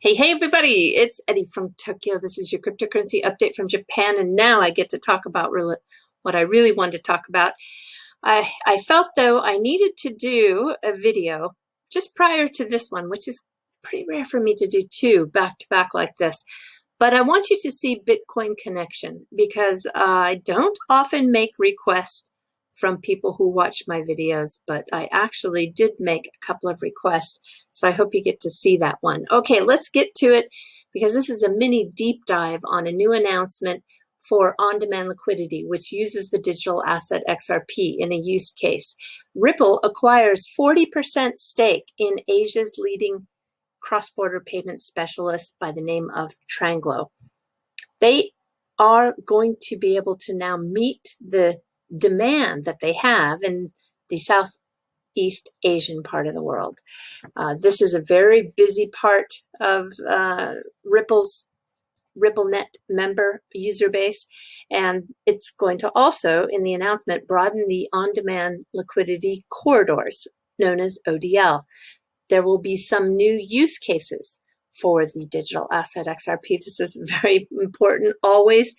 Hey everybody, it's Eddie from Tokyo. This is your cryptocurrency update from Japan, and now I get to talk about what I really wanted to talk about. I felt though I needed to do a video just prior to this one, which is pretty rare for me to do two back to back like this. But I want you to see Bitcoin Connection because I don't often make requests from people who watch my videos, but I actually did make a couple of requests. So I hope you get to see that one. Okay, let's get to it because this is a mini deep dive on a new announcement for on-demand liquidity, which uses the digital asset XRP in a use case. Ripple acquires 40% stake in Asia's leading cross-border payment specialist by the name of Tranglo. They are going to be able to now meet the demand that they have in the Southeast Asian part of the world. This is a very busy part of RippleNet member user base, and it's going to also, in the announcement, broaden the on-demand liquidity corridors known as ODL. There will be some new use cases for the digital asset XRP. This is very important always,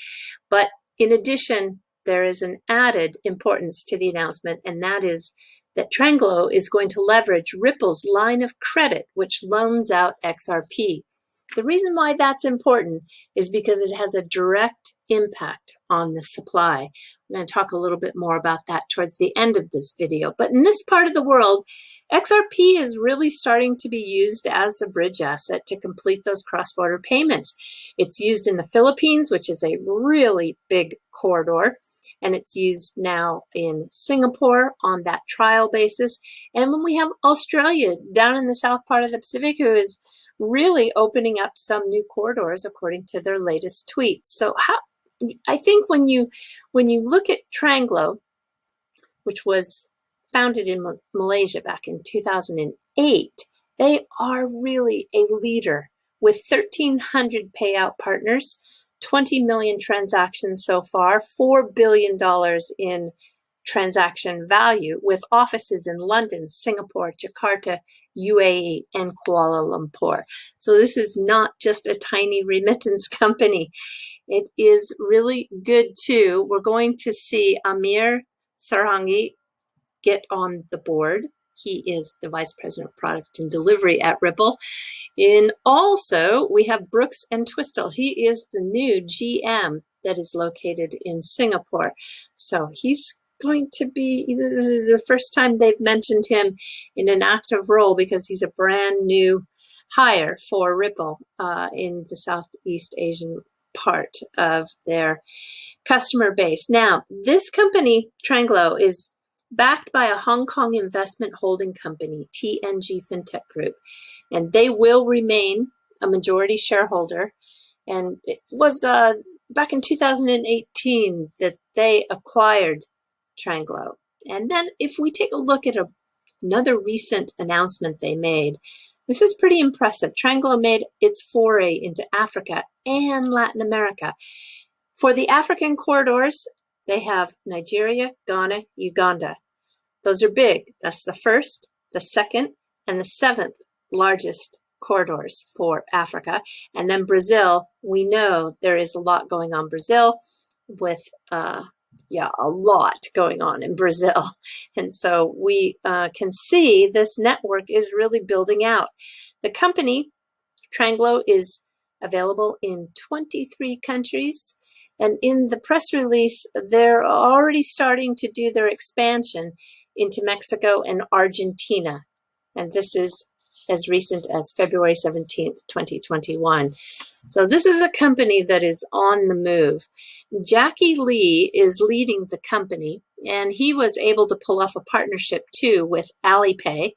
but in addition, there is an added importance to the announcement, and that is that Tranglo is going to leverage Ripple's line of credit, which loans out XRP. The reason why that's important is because it has a direct impact on the supply. I'm going to talk a little bit more about that towards the end of this video. But in this part of the world, XRP is really starting to be used as a bridge asset to complete those cross-border payments. It's used in the Philippines, which is a really big corridor, and it's used now in Singapore on that trial basis. And when we have Australia down in the south part of the Pacific, who is really opening up some new corridors according to their latest tweets. So I think when you look at Tranglo, which was founded in Malaysia back in 2008, they are really a leader with 1,300 payout partners, 20 million transactions so far, $4 billion in transaction value, with offices in London, Singapore, Jakarta, UAE, and Kuala Lumpur. So this is not just a tiny remittance company. It is really good too. We're going to see Amir Sarhangi get on the board. He is the Vice President of Product and Delivery at Ripple. And also, we have Brooks and Twistle. He is the new GM that is located in Singapore. So he's going to be, this is the first time they've mentioned him in an active role because he's a brand new hire for Ripple in the Southeast Asian part of their customer base. Now, this company, Tranglo, is backed by a Hong Kong investment holding company, TNG Fintech Group, and they will remain a majority shareholder. And it was back in 2018 that they acquired Tranglo. And then if we take a look at another recent announcement they made, this is pretty impressive. Tranglo made its foray into Africa and Latin America. For the African corridors, they have Nigeria, Ghana, Uganda. Those are big. That's the first, the second, and the seventh largest corridors for Africa. And then Brazil, we know there is a lot going on in Brazil with, a lot going on in Brazil. And so we can see this network is really building out. The company, Tranglo, is available in 23 countries. And in the press release, they're already starting to do their expansion into Mexico and Argentina. And this is as recent as February 17th, 2021. So this is a company that is on the move. Jackie Lee is leading the company, and he was able to pull off a partnership too with Alipay.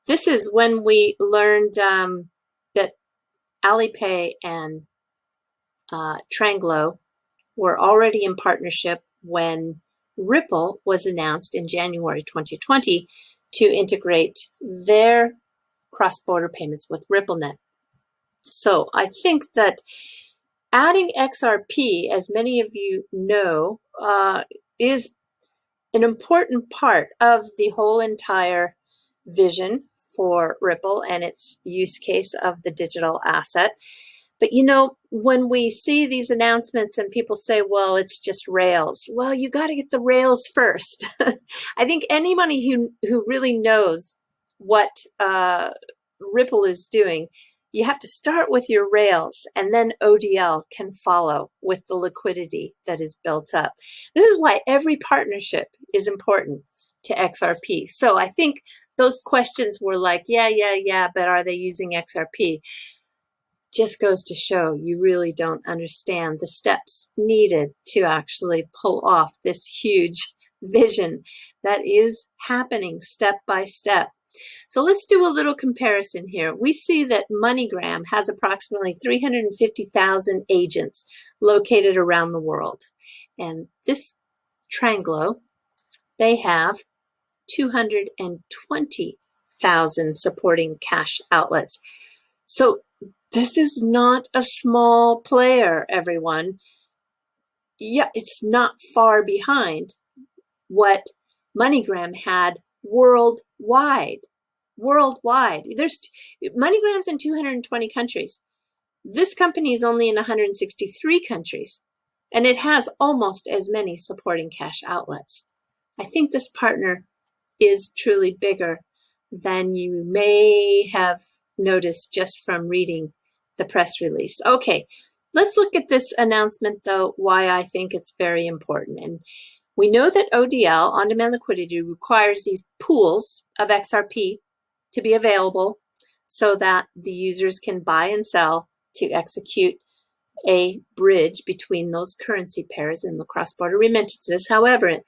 This is when we learned that Alipay and Tranglo were already in partnership when Ripple was announced in January 2020 to integrate their cross-border payments with RippleNet. So I think that adding XRP, as many of you know, is an important part of the whole entire vision for Ripple and its use case of the digital asset. But you know, when we see these announcements and people say, well, it's just Rails. Well, you got to get the Rails first. I think anybody who really knows what Ripple is doing, you have to start with your Rails, and then ODL can follow with the liquidity that is built up. This is why every partnership is important to XRP. So I think those questions were like, yeah, but are they using XRP? Just goes to show you really don't understand the steps needed to actually pull off this huge vision that is happening step by step. So let's do a little comparison here. We see that MoneyGram has approximately 350,000 agents located around the world. And this Tranglo, they have 220,000 supporting cash outlets. So this is not a small player, everyone. Yeah, it's not far behind what MoneyGram had worldwide. There's MoneyGram's in 220 countries. This company is only in 163 countries, and it has almost as many supporting cash outlets. I think this partner is truly bigger than you may have noticed just from reading the press release. Okay, let's look at this announcement, though, why I think it's very important. And we know that ODL, on-demand liquidity, requires these pools of XRP to be available so that the users can buy and sell to execute a bridge between those currency pairs and the cross-border remittances. However,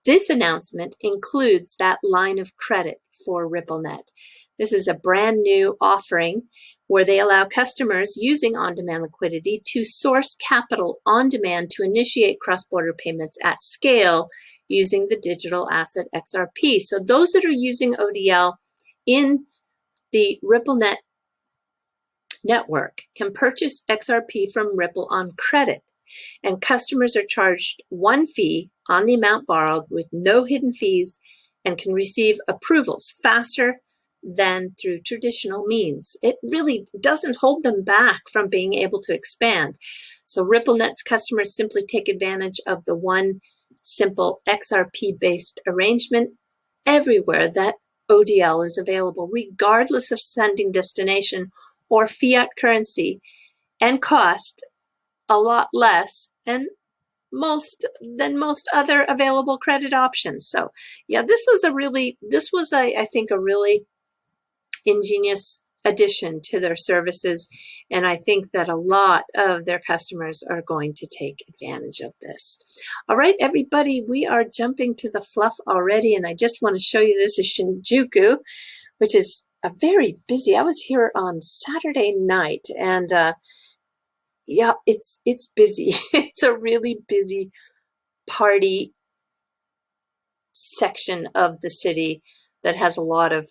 this announcement includes that line of credit for RippleNet. This is a brand new offering where they allow customers using on-demand liquidity to source capital on demand to initiate cross-border payments at scale using the digital asset XRP. So those that are using ODL in the RippleNet network can purchase XRP from Ripple on credit, and customers are charged one fee on the amount borrowed with no hidden fees and can receive approvals faster than through traditional means. It really doesn't hold them back from being able to expand. So RippleNet's customers simply take advantage of the one simple XRP-based arrangement everywhere that ODL is available, regardless of sending destination or fiat currency, and cost a lot less than most other available credit options. So yeah, this was I think a really ingenious addition to their services, and I think that a lot of their customers are going to take advantage of this. All right, everybody, we are jumping to the fluff already, and I just want to show you, this is Shinjuku, which is a very busy. I was here on Saturday night, and yeah, it's busy. It's a really busy party section of the city that has a lot of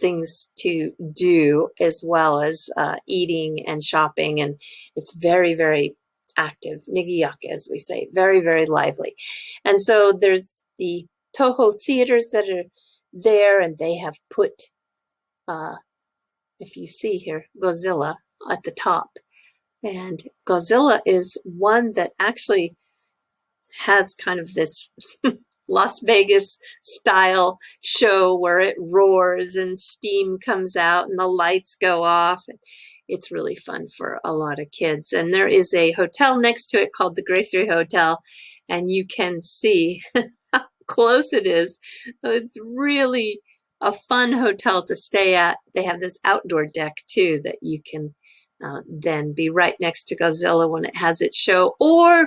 things to do, as well as eating and shopping, and it's very, very active, nigiyake, as we say, very, very lively. And so there's the Toho theaters that are there, and they have put, if you see here, Godzilla at the top. And Godzilla is one that actually has kind of this Las Vegas style show where it roars and steam comes out and the lights go off. It's really fun for a lot of kids. And there is a hotel next to it called the Gracery Hotel, and you can see how close it is. It's really a fun hotel to stay at. They have this outdoor deck too that you can then be right next to Godzilla when it has its show, or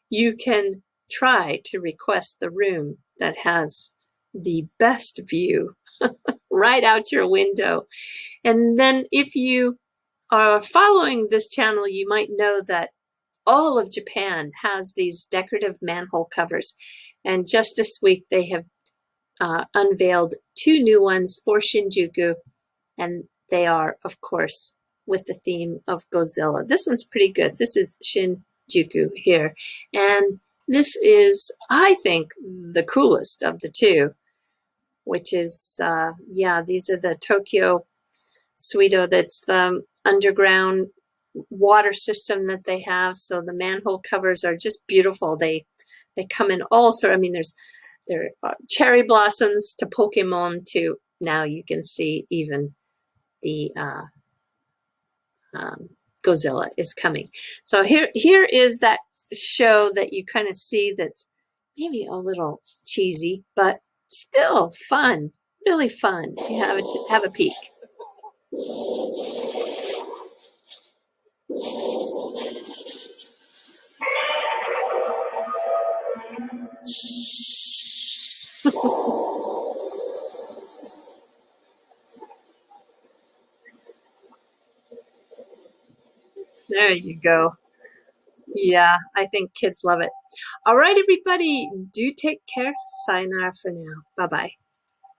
you can try to request the room that has the best view right out your window. And then if you are following this channel, you might know that all of Japan has these decorative manhole covers. And just this week, they have unveiled 2 new ones for Shinjuku. And they are, of course, with the theme of Godzilla. This one's pretty good. This is Shinjuku here. And this is, I think, the coolest of the 2. which is, yeah, these are the Tokyo Suido. That's the underground water system that they have. So the manhole covers are just beautiful. They come in all sorts. I mean, there are cherry blossoms to Pokemon to now you can see even the Godzilla is coming. So here is that show that you kind of see that's maybe a little cheesy, but still fun, really fun. You have a peek. There you go. Yeah, I think kids love it. All right, everybody, do take care. Sayonara for now. Bye-bye.